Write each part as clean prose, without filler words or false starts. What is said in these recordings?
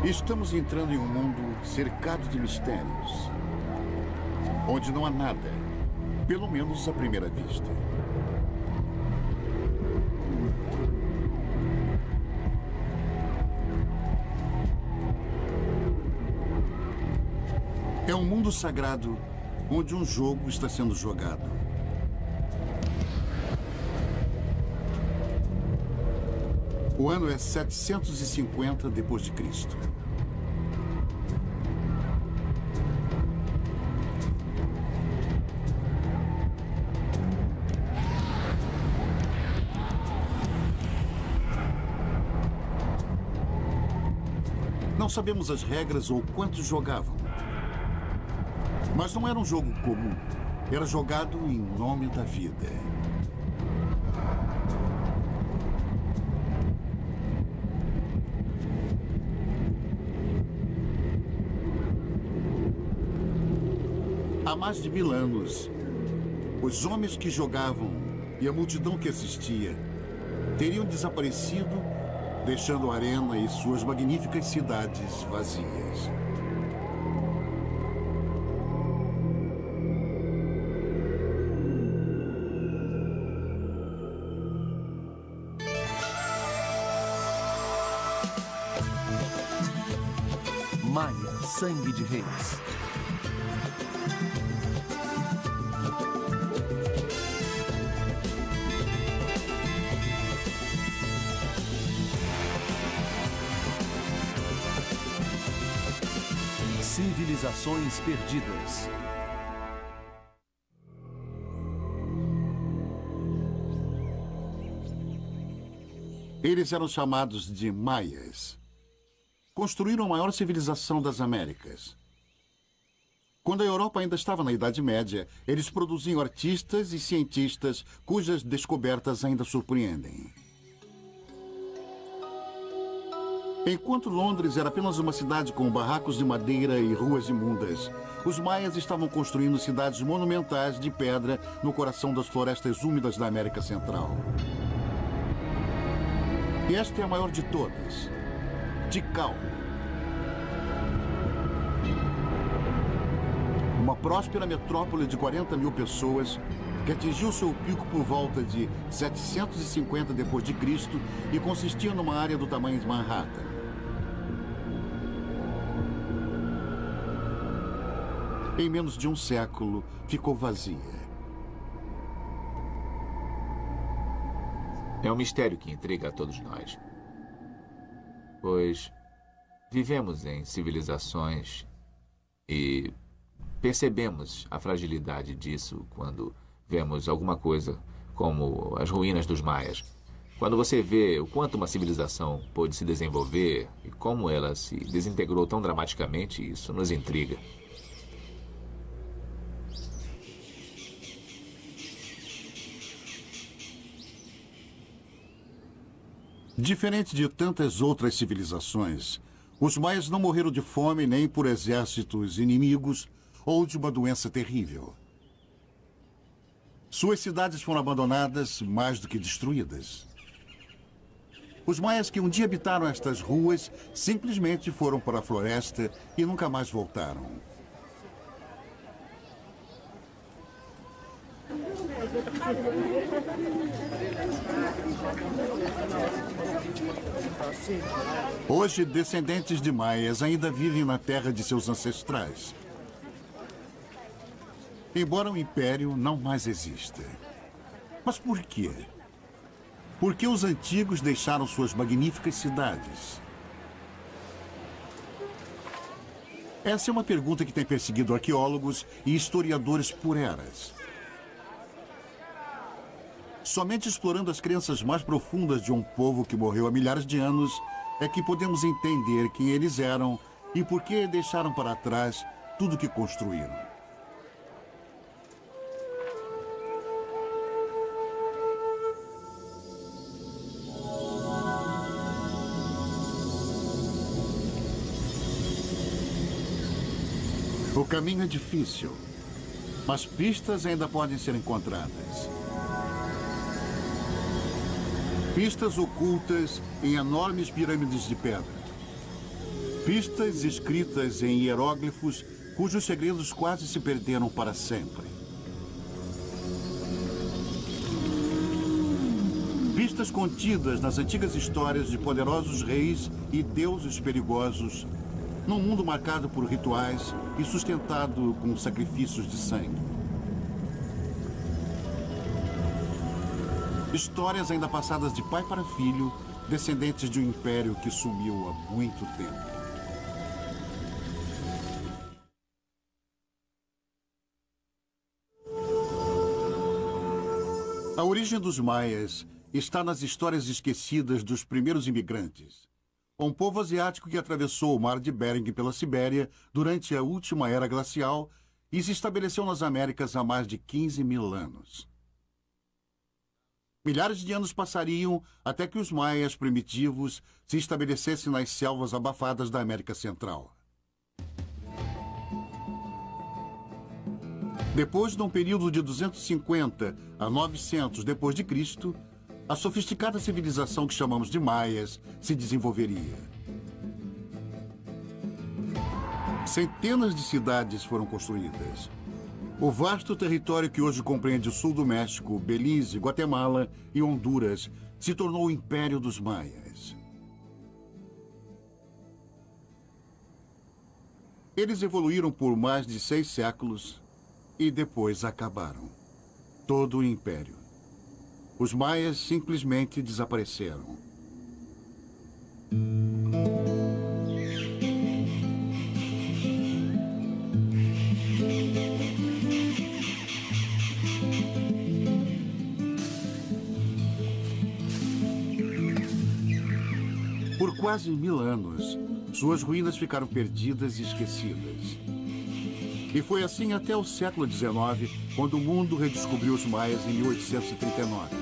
Estamos entrando em um mundo cercado de mistérios, onde não há nada, pelo menos à primeira vista. É um mundo sagrado onde um jogo está sendo jogado. O ano é 750 depois de Cristo. Não sabemos as regras ou quantos jogavam. Mas não era um jogo comum. Era jogado em nome da vida. Há mais de 1000 anos, os homens que jogavam e a multidão que assistia teriam desaparecido, deixando a arena e suas magníficas cidades vazias. Maia, Sangue de Reis. Civilizações perdidas. Eles eram chamados de Maias. Construíram a maior civilização das Américas. Quando a Europa ainda estava na Idade Média, eles produziam artistas e cientistas cujas descobertas ainda surpreendem. Enquanto Londres era apenas uma cidade com barracos de madeira e ruas imundas, os maias estavam construindo cidades monumentais de pedra no coração das florestas úmidas da América Central. E esta é a maior de todas, Tikal. Uma próspera metrópole de 40 mil pessoas que atingiu seu pico por volta de 750 depois de Cristo e consistia numa área do tamanho de Manhattan. Em menos de um século, ficou vazia. É um mistério que intriga a todos nós. Pois vivemos em civilizações e percebemos a fragilidade disso quando vemos alguma coisa como as ruínas dos maias. Quando você vê o quanto uma civilização pôde se desenvolver e como ela se desintegrou tão dramaticamente, isso nos intriga. Diferente de tantas outras civilizações, os maias não morreram de fome nem por exércitos inimigos ou de uma doença terrível. Suas cidades foram abandonadas mais do que destruídas. Os maias que um dia habitaram estas ruas simplesmente foram para a floresta e nunca mais voltaram. Hoje, descendentes de maias ainda vivem na terra de seus ancestrais. Embora o império não mais exista. Mas por quê? Por que os antigos deixaram suas magníficas cidades? Essa é uma pergunta que tem perseguido arqueólogos e historiadores por eras. Somente explorando as crenças mais profundas de um povo que morreu há milhares de anos é que podemos entender quem eles eram e por que deixaram para trás tudo o que construíram. O caminho é difícil, mas pistas ainda podem ser encontradas. Pistas ocultas em enormes pirâmides de pedra. Pistas escritas em hieróglifos cujos segredos quase se perderam para sempre. Pistas contidas nas antigas histórias de poderosos reis e deuses perigosos, num mundo marcado por rituais e sustentado com sacrifícios de sangue. Histórias ainda passadas de pai para filho, descendentes de um império que sumiu há muito tempo. A origem dos maias está nas histórias esquecidas dos primeiros imigrantes. Um povo asiático que atravessou o mar de Bering pela Sibéria durante a última era glacial e se estabeleceu nas Américas há mais de 15.000 anos. Milhares de anos passariam até que os maias primitivos se estabelecessem nas selvas abafadas da América Central. Depois de um período de 250 a 900 depois de Cristo, a sofisticada civilização que chamamos de maias se desenvolveria. Centenas de cidades foram construídas. O vasto território que hoje compreende o sul do México, Belize, Guatemala e Honduras se tornou o Império dos Maias. Eles evoluíram por mais de 6 séculos e depois acabaram. Todo o império. Os maias simplesmente desapareceram. Por quase 1000 anos, suas ruínas ficaram perdidas e esquecidas. E foi assim até o século XIX, quando o mundo redescobriu os maias em 1839.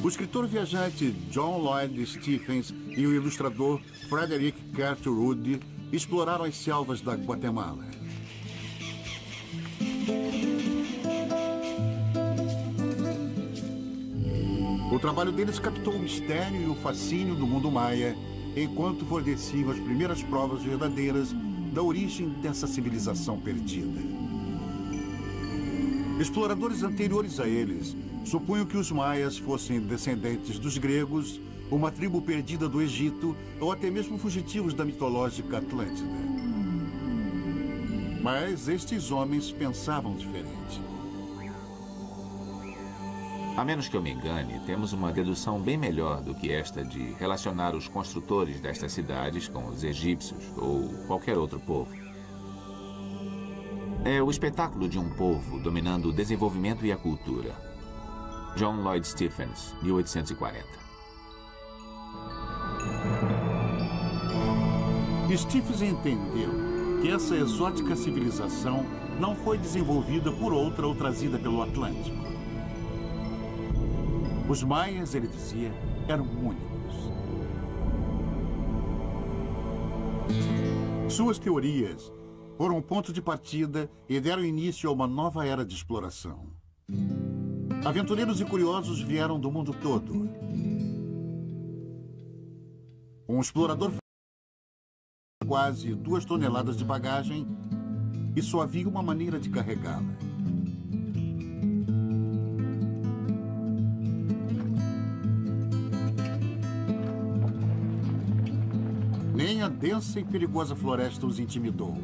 O escritor viajante John Lloyd Stephens e o ilustrador Frederick Cartwright exploraram as selvas da Guatemala. O trabalho deles captou o mistério e o fascínio do mundo maia, enquanto forneciam as primeiras provas verdadeiras da origem dessa civilização perdida. Exploradores anteriores a eles supunham que os maias fossem descendentes dos gregos, uma tribo perdida do Egito ou até mesmo fugitivos da mitológica Atlântida. Mas estes homens pensavam diferente. A menos que eu me engane, temos uma dedução bem melhor do que esta de relacionar os construtores destas cidades com os egípcios ou qualquer outro povo. É o espetáculo de um povo dominando o desenvolvimento e a cultura. John Lloyd Stephens, 1840. Stephens entendeu que essa exótica civilização não foi desenvolvida por outra ou trazida pelo Atlântico. Os maias, ele dizia, eram únicos. Suas teorias foram um ponto de partida e deram início a uma nova era de exploração. Aventureiros e curiosos vieram do mundo todo. Um explorador quase 2 toneladas de bagagem e só havia uma maneira de carregá-la. Nem a densa e perigosa floresta os intimidou.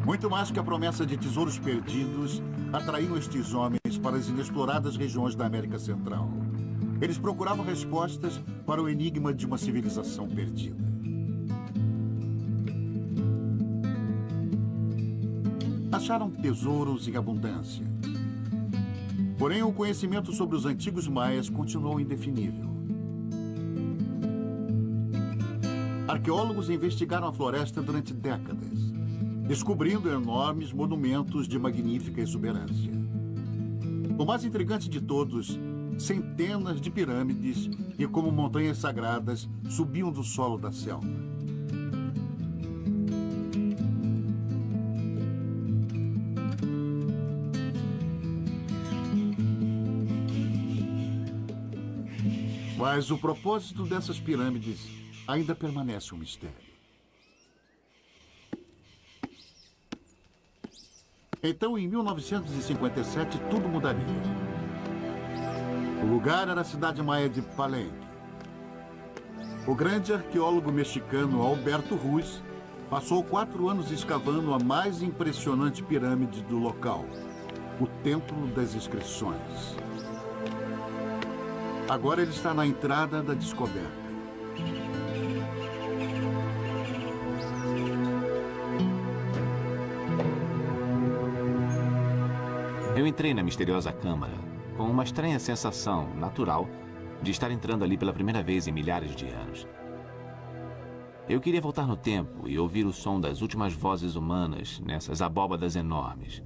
Muito mais que a promessa de tesouros perdidos, atraíam estes homens para as inexploradas regiões da América Central. Eles procuravam respostas para o enigma de uma civilização perdida. Acharam tesouros em abundância. Porém, o conhecimento sobre os antigos maias continuou indefinível. Arqueólogos investigaram a floresta durante décadas, descobrindo enormes monumentos de magnífica exuberância. O mais intrigante de todos, centenas de pirâmides que, como montanhas sagradas, subiam do solo da selva. Mas o propósito dessas pirâmides ainda permanece um mistério. Então, em 1957, tudo mudaria. O lugar era a cidade maia de Palenque. O grande arqueólogo mexicano Alberto Ruiz passou 4 anos escavando a mais impressionante pirâmide do local, o Templo das Inscrições. Agora ele está na entrada da descoberta. Eu entrei na misteriosa câmara com uma estranha sensação natural de estar entrando ali pela primeira vez em milhares de anos. Eu queria voltar no tempo e ouvir o som das últimas vozes humanas nessas abóbadas enormes.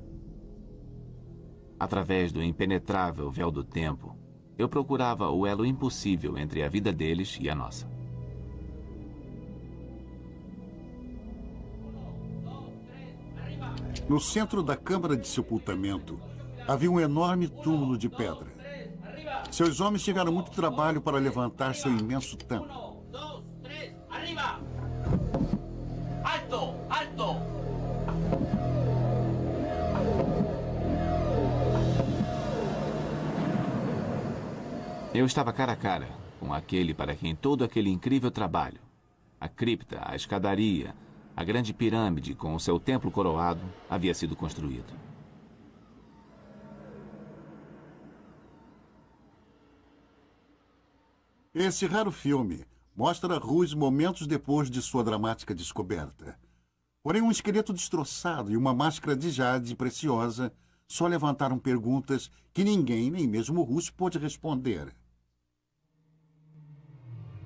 Através do impenetrável véu do tempo, eu procurava o elo impossível entre a vida deles e a nossa. No centro da câmara de sepultamento, havia um enorme túmulo de pedra. Seus homens tiveram muito trabalho para levantar seu imenso templo. Alto! Alto! Eu estava cara a cara com aquele para quem todo aquele incrível trabalho, a cripta, a escadaria, a grande pirâmide com o seu templo coroado, havia sido construído. Esse raro filme mostra Ruiz momentos depois de sua dramática descoberta. Porém, um esqueleto destroçado e uma máscara de jade preciosa só levantaram perguntas que ninguém, nem mesmo Ruiz, pôde responder.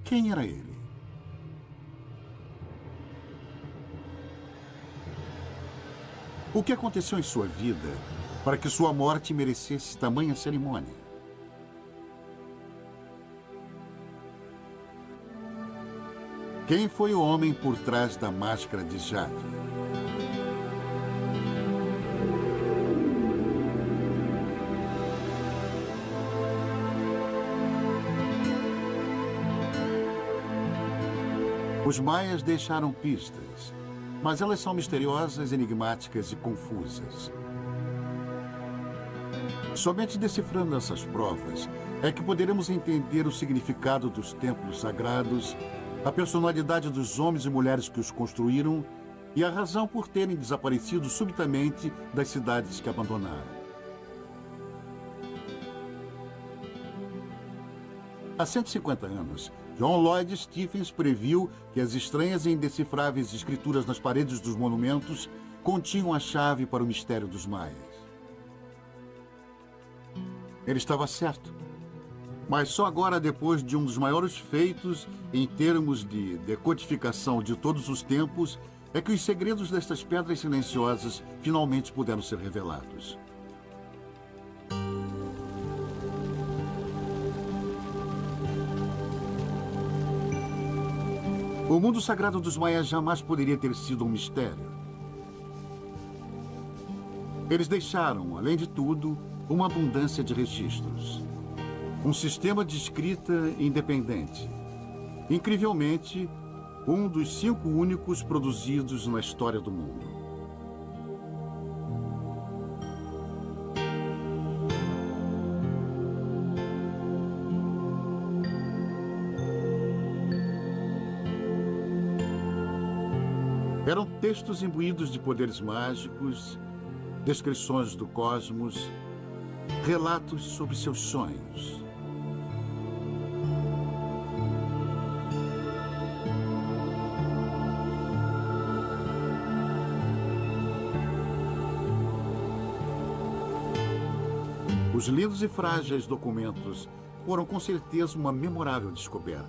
Quem era ele? O que aconteceu em sua vida para que sua morte merecesse tamanha cerimônia? Quem foi o homem por trás da máscara de jade? Os maias deixaram pistas, mas elas são misteriosas, enigmáticas e confusas. Somente decifrando essas provas é que poderemos entender o significado dos templos sagrados, a personalidade dos homens e mulheres que os construíram e a razão por terem desaparecido subitamente das cidades que abandonaram. Há 150 anos, John Lloyd Stephens previu que as estranhas e indecifráveis escrituras nas paredes dos monumentos continham a chave para o mistério dos maias. Ele estava certo. Mas só agora, depois de um dos maiores feitos em termos de decodificação de todos os tempos, é que os segredos destas pedras silenciosas finalmente puderam ser revelados. O mundo sagrado dos maias jamais poderia ter sido um mistério. Eles deixaram, além de tudo, uma abundância de registros. Um sistema de escrita independente. Incrivelmente, um dos 5 únicos produzidos na história do mundo. Eram textos imbuídos de poderes mágicos, descrições do cosmos, relatos sobre seus sonhos. Os lindos e frágeis documentos foram com certeza uma memorável descoberta.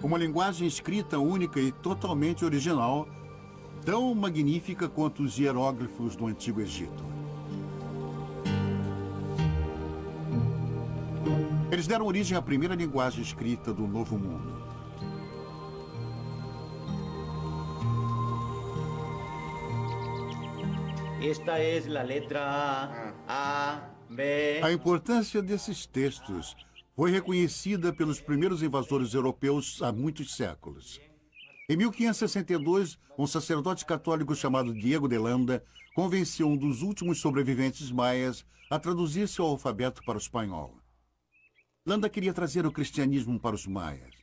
Uma linguagem escrita única e totalmente original, tão magnífica quanto os hieróglifos do Antigo Egito. Eles deram origem à primeira linguagem escrita do Novo Mundo. Esta é a letra A, B. A importância desses textos foi reconhecida pelos primeiros invasores europeus há muitos séculos. Em 1562, um sacerdote católico chamado Diego de Landa convenceu um dos últimos sobreviventes maias a traduzir seu alfabeto para o espanhol. Landa queria trazer o cristianismo para os maias.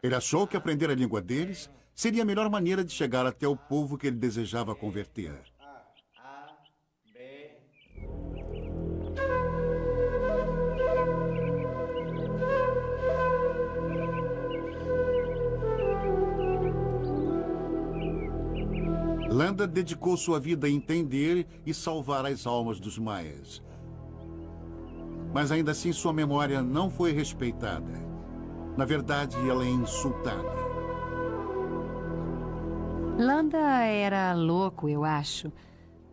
Ele achou que aprender a língua deles seria a melhor maneira de chegar até o povo que ele desejava converter. Landa dedicou sua vida a entender e salvar as almas dos maias. Mas ainda assim sua memória não foi respeitada. Na verdade, ela é insultada. Landa era louco, eu acho.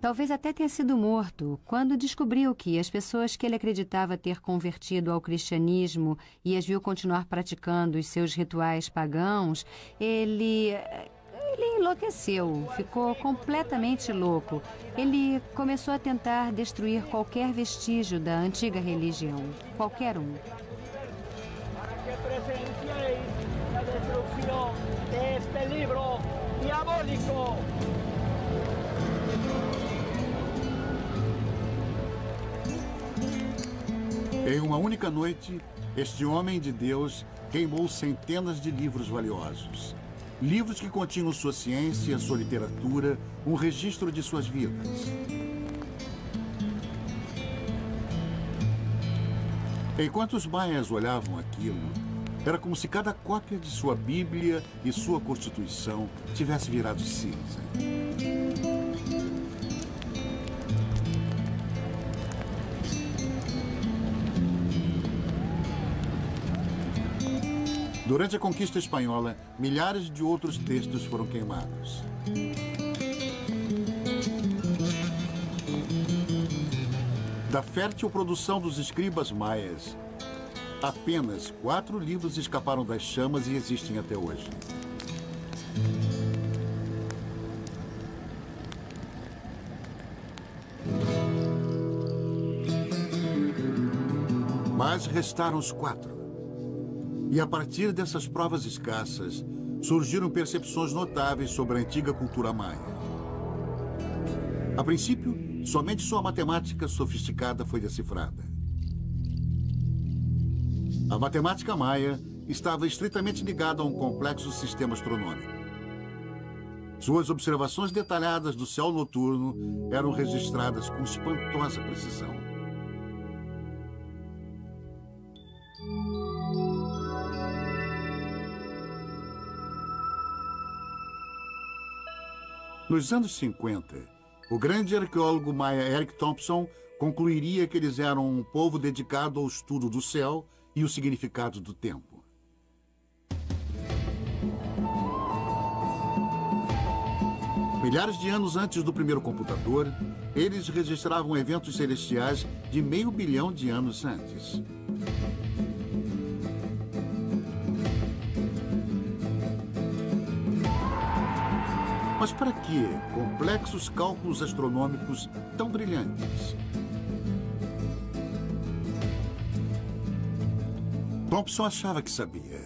Talvez até tenha sido morto quando descobriu que as pessoas que ele acreditava ter convertido ao cristianismo e as viu continuar praticando os seus rituais pagãos, ele enlouqueceu, ficou completamente louco. Ele começou a tentar destruir qualquer vestígio da antiga religião, qualquer um. Para que presencieis la destrucción de este libro diabólico. Em uma única noite, este homem de Deus queimou centenas de livros valiosos. Livros que continham sua ciência, sua literatura, um registro de suas vidas. Enquanto os maias olhavam aquilo, era como se cada cópia de sua Bíblia e sua Constituição tivesse virado cinza. Durante a conquista espanhola, milhares de outros textos foram queimados. Da fértil produção dos escribas maias, apenas 4 livros escaparam das chamas e existem até hoje. Mas restaram os 4. E a partir dessas provas escassas, surgiram percepções notáveis sobre a antiga cultura maia. A princípio, somente sua matemática sofisticada foi decifrada. A matemática maia estava estritamente ligada a um complexo sistema astronômico. Suas observações detalhadas do céu noturno eram registradas com espantosa precisão. Nos anos 50, o grande arqueólogo maia Eric Thompson concluiria que eles eram um povo dedicado ao estudo do céu e o significado do tempo. Milhares de anos antes do primeiro computador, eles registravam eventos celestiais de 500 milhão de anos antes. Mas para que complexos cálculos astronômicos tão brilhantes? Thompson achava que sabia.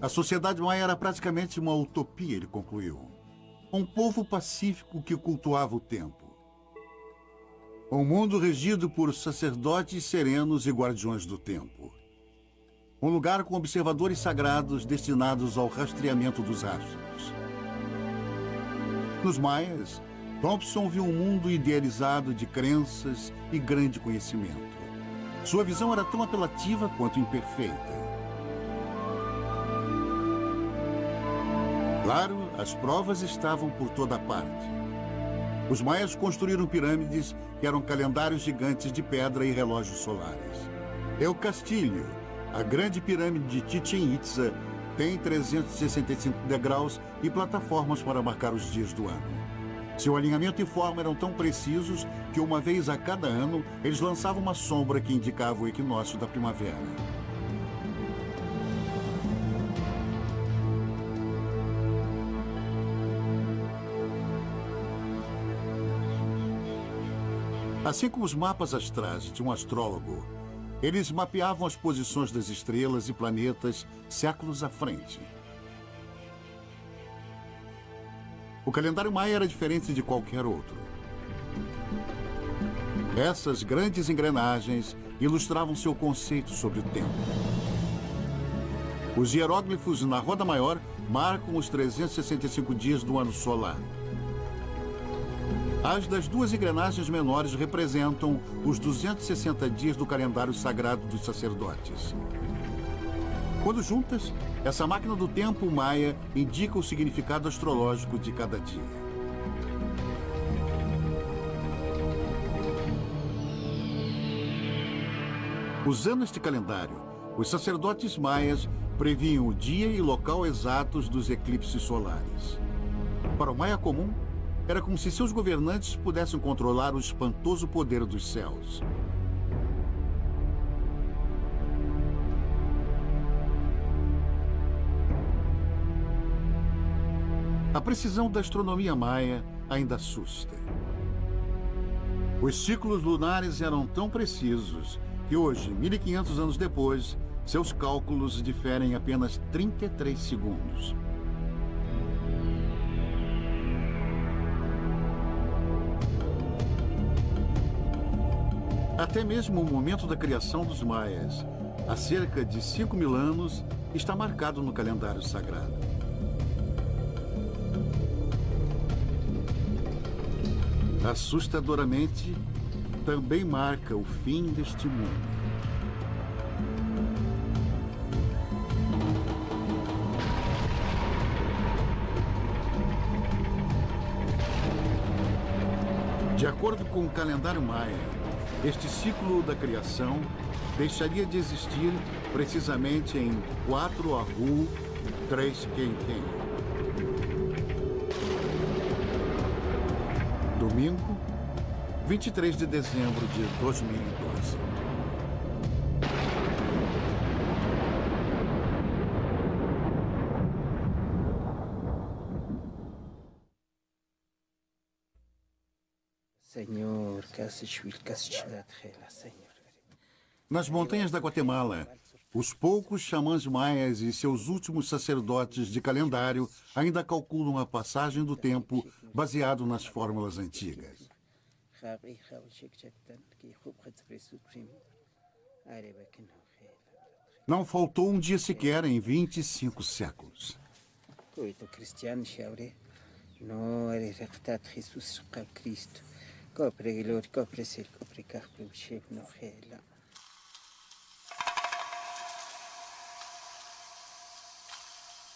A sociedade maia era praticamente uma utopia, ele concluiu. Um povo pacífico que cultuava o tempo. Um mundo regido por sacerdotes serenos e guardiões do tempo. Um lugar com observadores sagrados destinados ao rastreamento dos astros. Nos maias, Thompson viu um mundo idealizado de crenças e grande conhecimento. Sua visão era tão apelativa quanto imperfeita. Claro, as provas estavam por toda parte. Os maias construíram pirâmides que eram calendários gigantes de pedra e relógios solares. El Castillo, a grande pirâmide de Chichén Itzá, tem 365 degraus e plataformas para marcar os dias do ano. Seu alinhamento e forma eram tão precisos que uma vez a cada ano eles lançavam uma sombra que indicava o equinócio da primavera. Assim como os mapas astrais de um astrólogo, eles mapeavam as posições das estrelas e planetas séculos à frente. O calendário maia era diferente de qualquer outro. Essas grandes engrenagens ilustravam seu conceito sobre o tempo. Os hieróglifos na roda maior marcam os 365 dias do ano solar. As das duas engrenagens menores representam os 260 dias do calendário sagrado dos sacerdotes. Quando juntas, essa máquina do tempo maia indica o significado astrológico de cada dia. Usando este calendário, os sacerdotes maias previam o dia e local exatos dos eclipses solares. Para o maia comum, era como se seus governantes pudessem controlar o espantoso poder dos céus. A precisão da astronomia maia ainda assusta. Os ciclos lunares eram tão precisos que hoje, 1500 anos depois, seus cálculos diferem apenas 33 segundos. Até mesmo o momento da criação dos maias, há cerca de 5.000 anos, está marcado no calendário sagrado. Assustadoramente, também marca o fim deste mundo. De acordo com o calendário maia, este ciclo da criação deixaria de existir precisamente em 4 Ahu 3 Quenquem. Domingo, 23 de dezembro de 2012. Senhor, Nas montanhas da Guatemala, os poucos xamãs maias e seus últimos sacerdotes de calendário ainda calculam a passagem do tempo baseado nas fórmulas antigas. Não faltou um dia sequer em 25 séculos.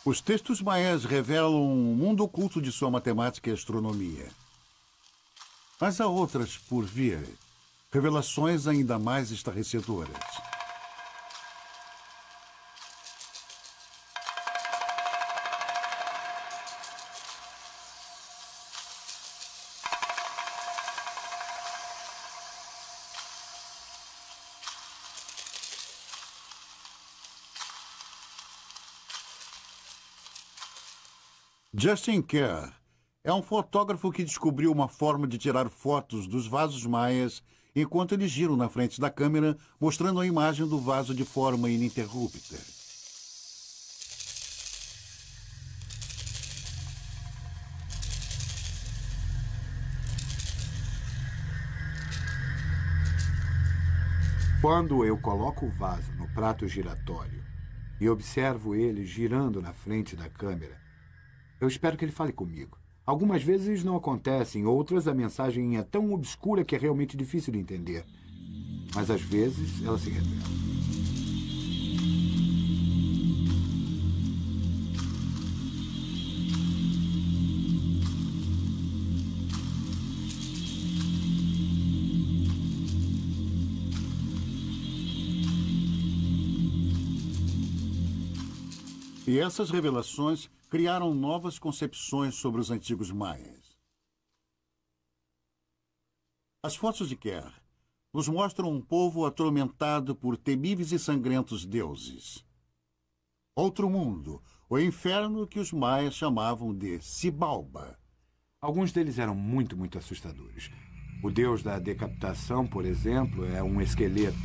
Os textos maias revelam um mundo oculto de sua matemática e astronomia. Mas há outras por vir, revelações ainda mais estarrecedoras. Justin Kerr é um fotógrafo que descobriu uma forma de tirar fotos dos vasos maias enquanto eles giram na frente da câmera, mostrando a imagem do vaso de forma ininterrupta. Quando eu coloco o vaso no prato giratório e observo ele girando na frente da câmera, eu espero que ele fale comigo. Algumas vezes não acontecem, outras a mensagem é tão obscura que é realmente difícil de entender. Mas às vezes ela se revela. E essas revelações criaram novas concepções sobre os antigos maias. As fotos de Kerr nos mostram um povo atormentado por temíveis e sangrentos deuses. Outro mundo, o inferno que os maias chamavam de Xibalba. Alguns deles eram muito assustadores. O deus da decapitação, por exemplo, é um esqueleto.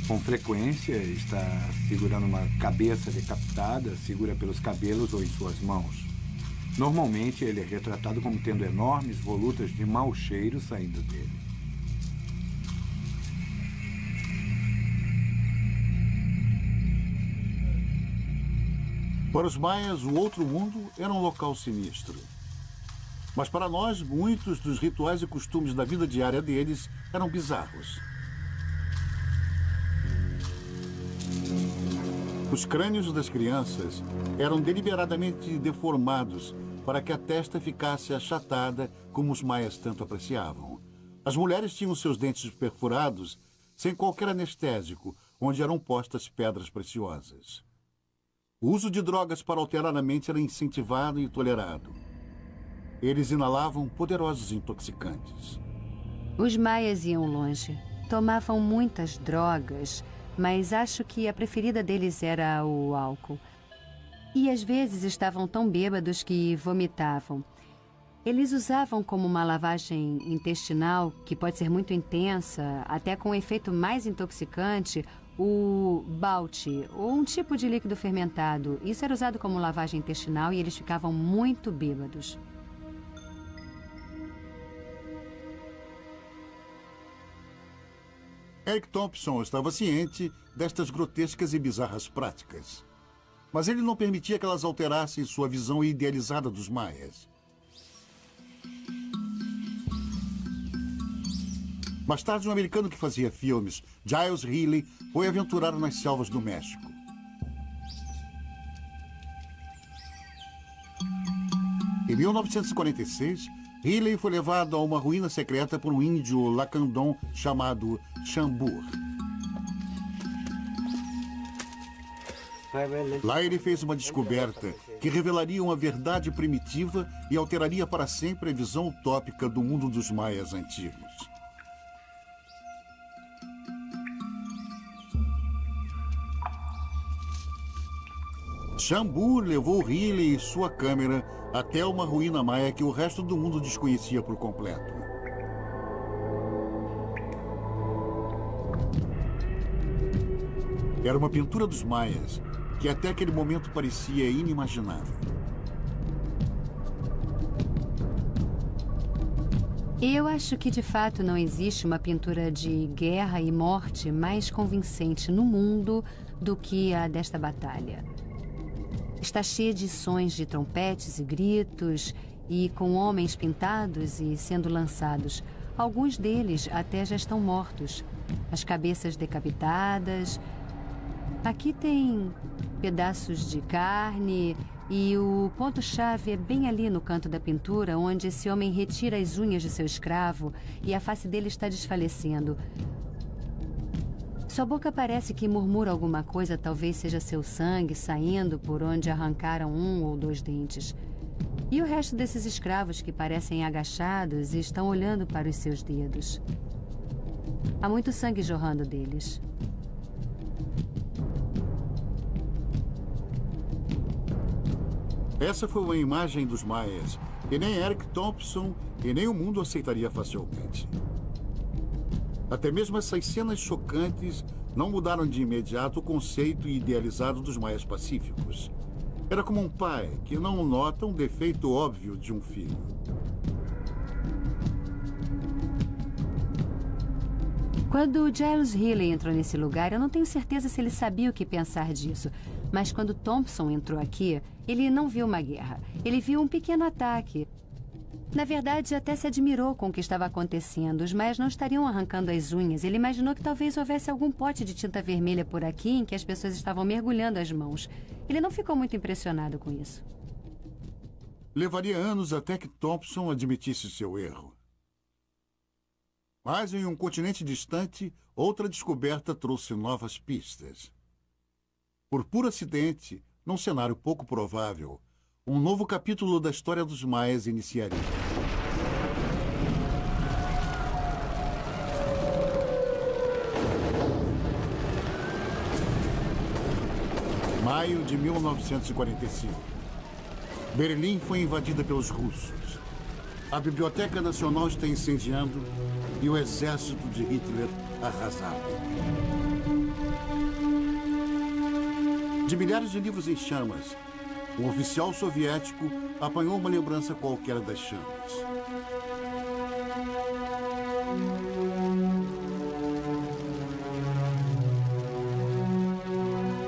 Com frequência, está segurando uma cabeça decapitada, segura pelos cabelos ou em suas mãos. Normalmente, ele é retratado como tendo enormes volutas de mau cheiro saindo dele. Para os maias, o outro mundo era um local sinistro. Mas para nós, muitos dos rituais e costumes da vida diária deles eram bizarros. Os crânios das crianças eram deliberadamente deformados para que a testa ficasse achatada, como os maias tanto apreciavam. As mulheres tinham seus dentes perfurados sem qualquer anestésico, onde eram postas pedras preciosas. O uso de drogas para alterar a mente era incentivado e tolerado. Eles inalavam poderosos intoxicantes. Os maias iam longe. Tomavam muitas drogas, mas acho que a preferida deles era o álcool. E às vezes estavam tão bêbados que vomitavam. Eles usavam como uma lavagem intestinal, que pode ser muito intensa, até com um efeito mais intoxicante, o balti, ou um tipo de líquido fermentado. Isso era usado como lavagem intestinal e eles ficavam muito bêbados. Eric Thompson estava ciente destas grotescas e bizarras práticas. Mas ele não permitia que elas alterassem sua visão idealizada dos maias. Mais tarde, um americano que fazia filmes, Giles Healy, foi aventurar nas selvas do México. Em 1946, Healy foi levado a uma ruína secreta por um índio lacandon chamado Chambur. Lá ele fez uma descoberta que revelaria uma verdade primitiva e alteraria para sempre a visão utópica do mundo dos maias antigos. Chambur levou Healy e sua câmera até uma ruína maia que o resto do mundo desconhecia por completo. Era uma pintura dos maias que até aquele momento parecia inimaginável. Eu acho que de fato não existe uma pintura de guerra e morte mais convincente no mundo do que a desta batalha. Está cheia de sons de trompetes e gritos, e com homens pintados e sendo lançados. Alguns deles até já estão mortos. As cabeças decapitadas. Aqui tem pedaços de carne, e o ponto-chave é bem ali no canto da pintura, onde esse homem retira as unhas de seu escravo e a face dele está desfalecendo. Sua boca parece que murmura alguma coisa, talvez seja seu sangue saindo por onde arrancaram um ou dois dentes. E o resto desses escravos que parecem agachados e estão olhando para os seus dedos. Há muito sangue jorrando deles. Essa foi uma imagem dos maias que nem Eric Thompson e nem o mundo aceitaria facilmente. Até mesmo essas cenas chocantes não mudaram de imediato o conceito idealizado dos maias pacíficos. Era como um pai que não nota um defeito óbvio de um filho. Quando Giles Healy entrou nesse lugar, eu não tenho certeza se ele sabia o que pensar disso. Mas quando Thompson entrou aqui, ele não viu uma guerra. Ele viu um pequeno ataque. Na verdade, até se admirou com o que estava acontecendo. Os maias não estariam arrancando as unhas. Ele imaginou que talvez houvesse algum pote de tinta vermelha por aqui em que as pessoas estavam mergulhando as mãos. Ele não ficou muito impressionado com isso. Levaria anos até que Thompson admitisse seu erro. Mas em um continente distante, outra descoberta trouxe novas pistas. Por puro acidente, num cenário pouco provável, um novo capítulo da história dos maias iniciaria. Maio de 1945. Berlim foi invadida pelos russos. A Biblioteca Nacional está incendiando e o exército de Hitler arrasado. De milhares de livros em chamas, um oficial soviético apanhou uma lembrança qualquer das chamas.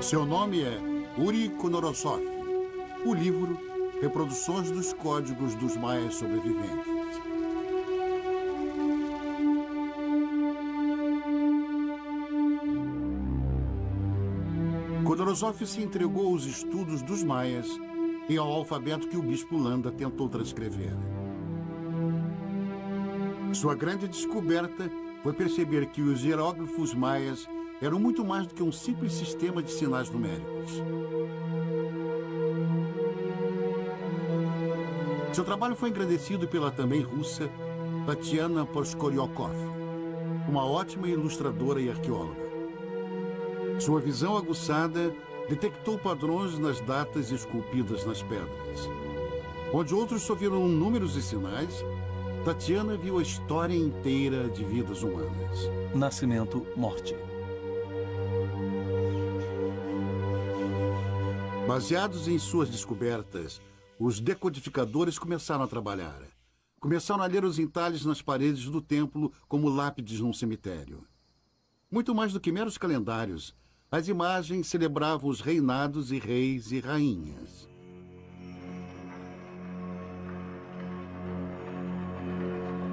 Seu nome é Uri Konorosov. O livro, Reproduções dos Códigos dos Maias Sobreviventes. Konorosov se entregou aos estudos dos maias e ao alfabeto que o bispo Landa tentou transcrever. Sua grande descoberta foi perceber que os hieróglifos maias eram muito mais do que um simples sistema de sinais numéricos. Seu trabalho foi engrandecido pela também russa Tatiana Poskoryokov, uma ótima ilustradora e arqueóloga. Sua visão aguçada detectou padrões nas datas esculpidas nas pedras. Onde outros só viram números e sinais, Tatiana viu a história inteira de vidas humanas. Nascimento, morte. Baseados em suas descobertas, os decodificadores começaram a trabalhar. Começaram a ler os entalhes nas paredes do templo como lápides num cemitério. Muito mais do que meros calendários, as imagens celebravam os reinados e reis e rainhas.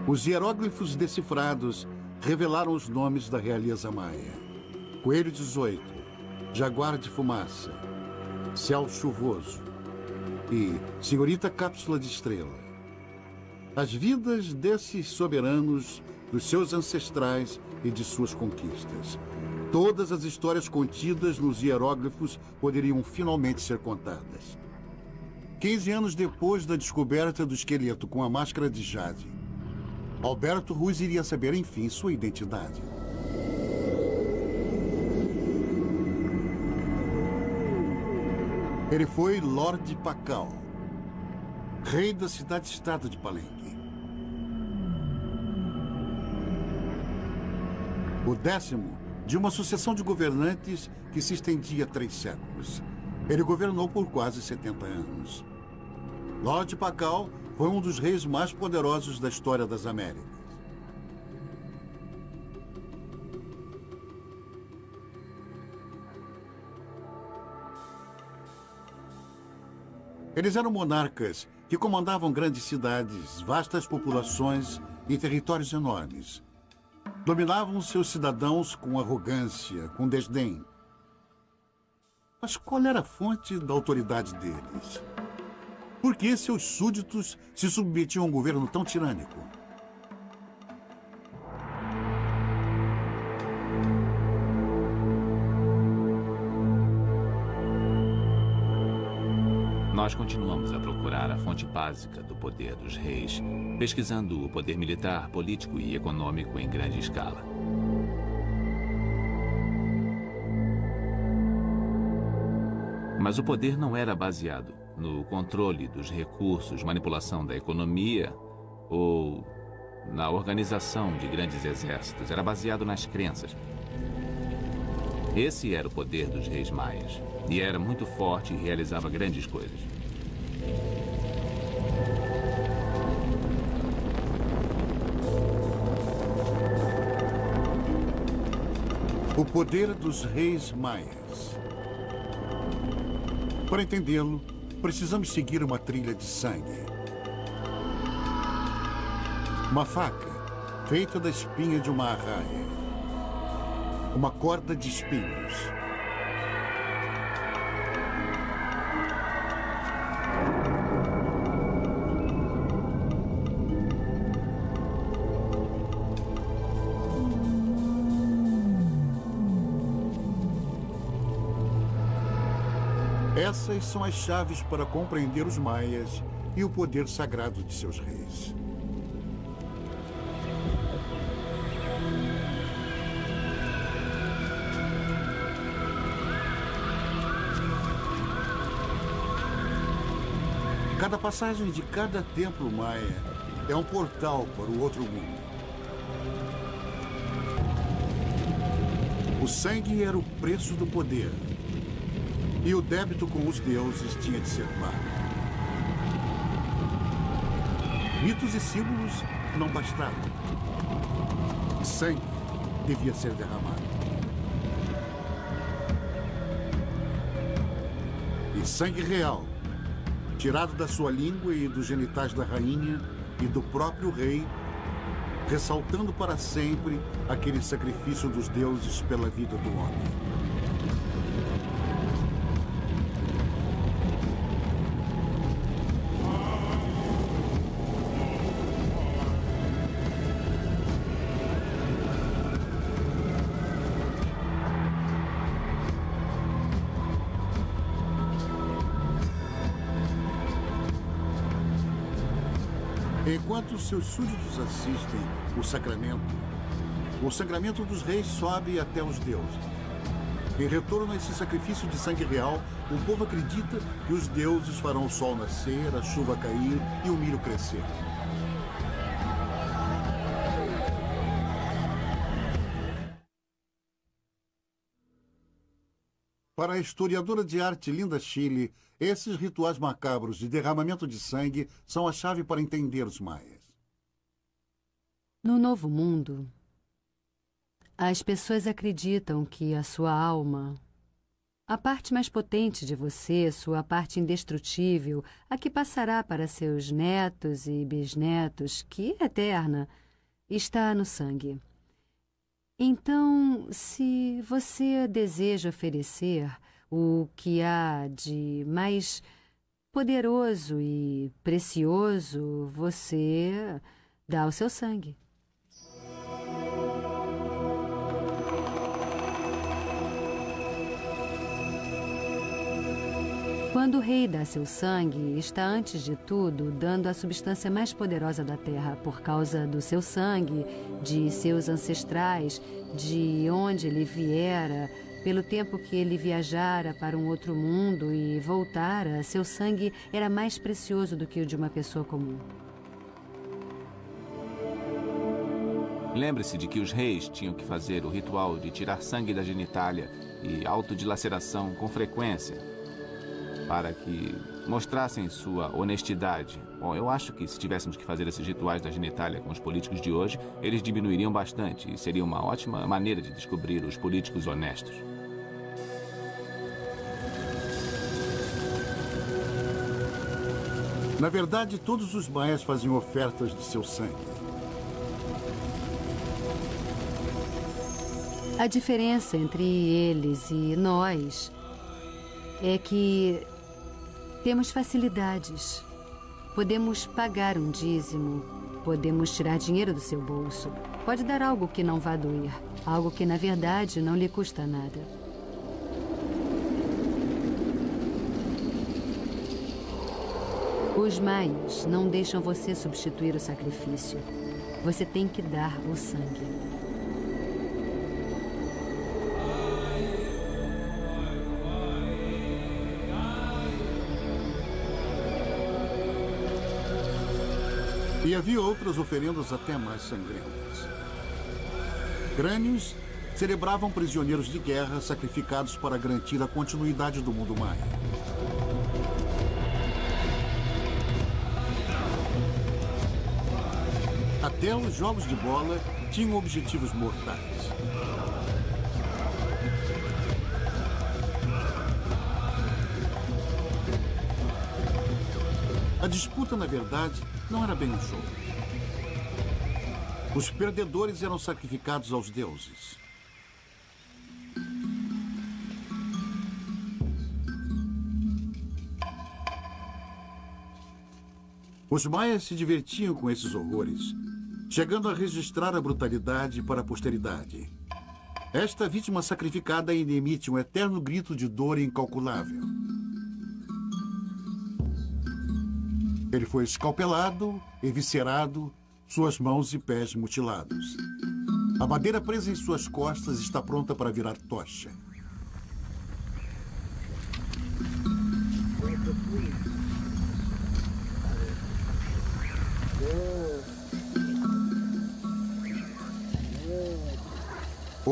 Os hieróglifos decifrados revelaram os nomes da realeza maia. Coelho 18, Jaguar de Fumaça, Céu Chuvoso e Senhorita Cápsula de Estrela. As vidas desses soberanos, dos seus ancestrais e de suas conquistas. Todas as histórias contidas nos hieróglifos poderiam finalmente ser contadas. 15 anos depois da descoberta do esqueleto com a máscara de jade, Alberto Ruiz iria saber, enfim, sua identidade. Ele foi Lorde Pakal, rei da cidade-estado de Palenque. O 10º de uma sucessão de governantes que se estendia 3 séculos. Ele governou por quase 70 anos. Lorde Pakal foi um dos reis mais poderosos da história das Américas. Eles eram monarcas que comandavam grandes cidades, vastas populações e territórios enormes. Dominavam seus cidadãos com arrogância, com desdém. Mas qual era a fonte da autoridade deles? Por que seus súditos se submetiam a um governo tão tirânico? Nós continuamos a procurar a fonte básica do poder dos reis, pesquisando o poder militar, político e econômico em grande escala. Mas o poder não era baseado no controle dos recursos, manipulação da economia ou na organização de grandes exércitos. Era baseado nas crenças. Esse era o poder dos reis maias. E era muito forte e realizava grandes coisas. O poder dos reis maias. Para entendê-lo, precisamos seguir uma trilha de sangue. Uma faca feita da espinha de uma arraia. Uma corda de espinhos. Essas são as chaves para compreender os maias e o poder sagrado de seus reis. Cada passagem de cada templo maia é um portal para o outro mundo. O sangue era o preço do poder. E o débito com os deuses tinha de ser pago. Mitos e símbolos não bastavam. Sangue devia ser derramado. E sangue real, tirado da sua língua e dos genitais da rainha e do próprio rei, ressaltando para sempre aquele sacrifício dos deuses pela vida do homem. Enquanto seus súditos assistem o sangramento dos reis sobe até os deuses. Em retorno a esse sacrifício de sangue real, o povo acredita que os deuses farão o sol nascer, a chuva cair e o milho crescer. Para a historiadora de arte Linda Chile, esses rituais macabros de derramamento de sangue são a chave para entender os maias. No Novo Mundo, as pessoas acreditam que a sua alma, a parte mais potente de você, sua parte indestrutível, a que passará para seus netos e bisnetos, que é eterna, está no sangue. Então, se você deseja oferecer o que há de mais poderoso e precioso, você dá o seu sangue. Quando o rei dá seu sangue, está antes de tudo dando a substância mais poderosa da terra por causa do seu sangue, de seus ancestrais, de onde ele viera, pelo tempo que ele viajara para um outro mundo e voltara, seu sangue era mais precioso do que o de uma pessoa comum. Lembre-se de que os reis tinham que fazer o ritual de tirar sangue da genitália e autodilaceração com frequência, para que mostrassem sua honestidade. Bom, eu acho que se tivéssemos que fazer esses rituais da genitália com os políticos de hoje, eles diminuiriam bastante e seria uma ótima maneira de descobrir os políticos honestos. Na verdade, todos os maias faziam ofertas de seu sangue. A diferença entre eles e nós é que temos facilidades. Podemos pagar um dízimo, podemos tirar dinheiro do seu bolso. Pode dar algo que não vá doer, algo que na verdade não lhe custa nada. Os maias não deixam você substituir o sacrifício. Você tem que dar o sangue. E havia outras oferendas até mais sangrentas. Crânios celebravam prisioneiros de guerra sacrificados para garantir a continuidade do mundo maia. Até os jogos de bola tinham objetivos mortais. A disputa, na verdade, não era bem um jogo. Os perdedores eram sacrificados aos deuses. Os maias se divertiam com esses horrores, chegando a registrar a brutalidade para a posteridade. Esta vítima sacrificada ainda emite um eterno grito de dor incalculável. Ele foi escalpelado, eviscerado, suas mãos e pés mutilados. A madeira presa em suas costas está pronta para virar tocha.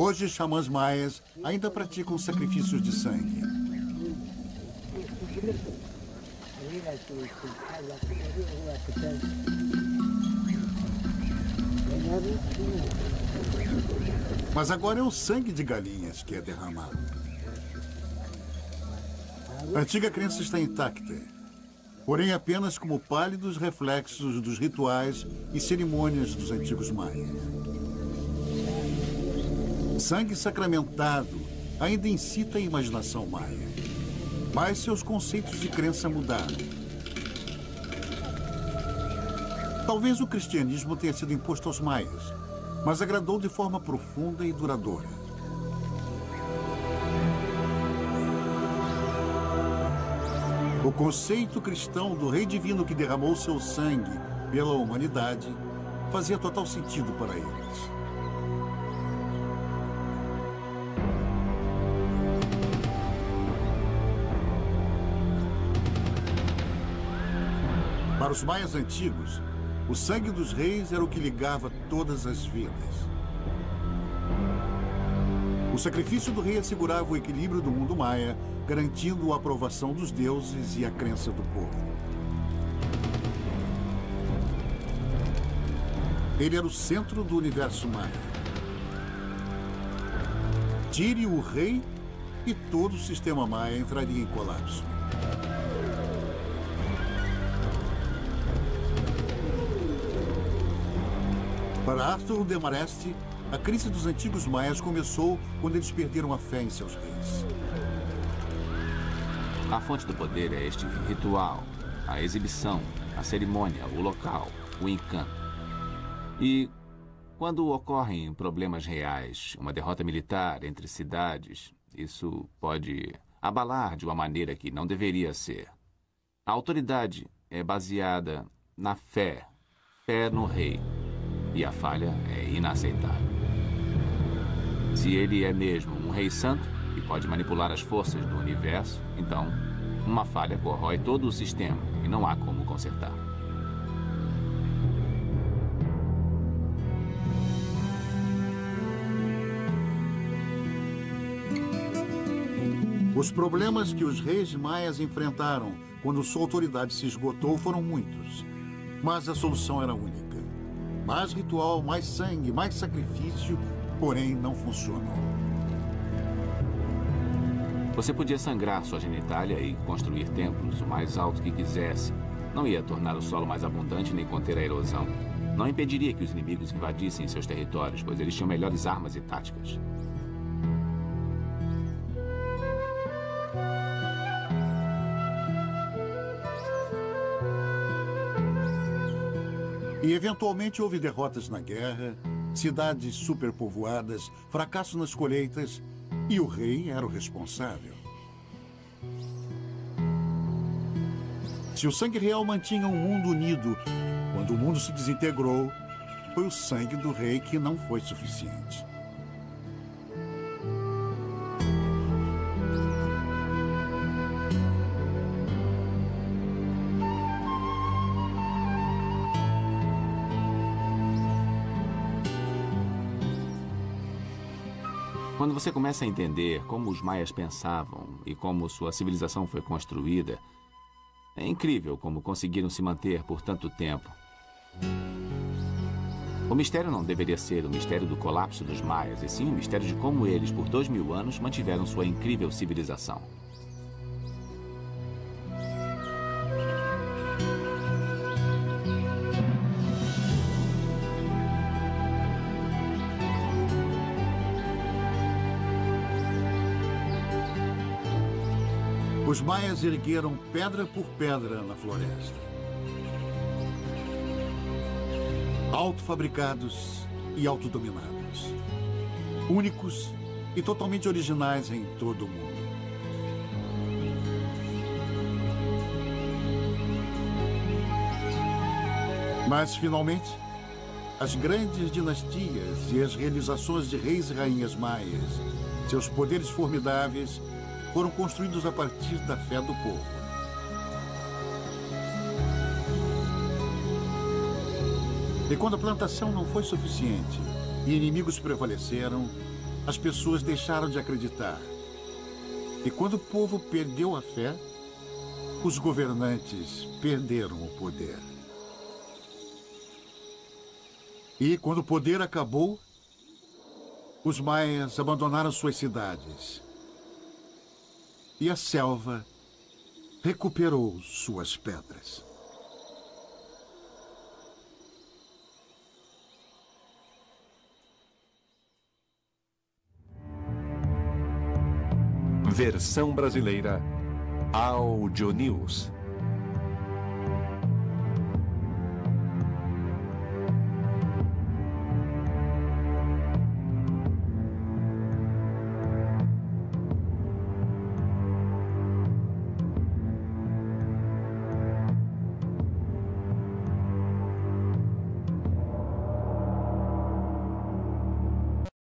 Hoje, xamãs maias ainda praticam sacrifícios de sangue. Mas agora é o sangue de galinhas que é derramado. A antiga crença está intacta, porém apenas como pálidos reflexos dos rituais e cerimônias dos antigos maias. Sangue sacramentado ainda incita a imaginação maia, mas seus conceitos de crença mudaram. Talvez o cristianismo tenha sido imposto aos maias, mas agradou de forma profunda e duradoura. O conceito cristão do rei divino que derramou seu sangue pela humanidade fazia total sentido para eles. Para os maias antigos, o sangue dos reis era o que ligava todas as vidas. O sacrifício do rei assegurava o equilíbrio do mundo maia, garantindo a aprovação dos deuses e a crença do povo. Ele era o centro do universo maia. Tire o rei e todo o sistema maia entraria em colapso. Para Arthur Demarest, a crise dos antigos maias começou quando eles perderam a fé em seus reis. A fonte do poder é este ritual, a exibição, a cerimônia, o local, o encanto. E quando ocorrem problemas reais, uma derrota militar entre cidades, isso pode abalar de uma maneira que não deveria ser. A autoridade é baseada na fé no rei. E a falha é inaceitável. Se ele é mesmo um rei santo e pode manipular as forças do universo, então uma falha corrói todo o sistema e não há como consertar. Os problemas que os reis maias enfrentaram quando sua autoridade se esgotou foram muitos, mas a solução era única. Mais ritual, mais sangue, mais sacrifício, porém não funcionou. Você podia sangrar sua genitália e construir templos o mais alto que quisesse. Não ia tornar o solo mais abundante nem conter a erosão. Não impediria que os inimigos invadissem seus territórios, pois eles tinham melhores armas e táticas. E eventualmente houve derrotas na guerra, cidades superpovoadas, fracasso nas colheitas, e o rei era o responsável. Se o sangue real mantinha um mundo unido, quando o mundo se desintegrou, foi o sangue do rei que não foi suficiente. Quando você começa a entender como os maias pensavam e como sua civilização foi construída, é incrível como conseguiram se manter por tanto tempo. O mistério não deveria ser o mistério do colapso dos maias, e sim o mistério de como eles, por 2000 anos, mantiveram sua incrível civilização. Os maias ergueram pedra por pedra na floresta. Autofabricados e autodominados. Únicos e totalmente originais em todo o mundo. Mas, finalmente, as grandes dinastias e as realizações de reis e rainhas maias, seus poderes formidáveis, foram construídos a partir da fé do povo. E quando a plantação não foi suficiente e inimigos prevaleceram, as pessoas deixaram de acreditar. E quando o povo perdeu a fé, os governantes perderam o poder. E quando o poder acabou, os maias abandonaram suas cidades. E a selva recuperou suas pedras. Versão brasileira Audio News.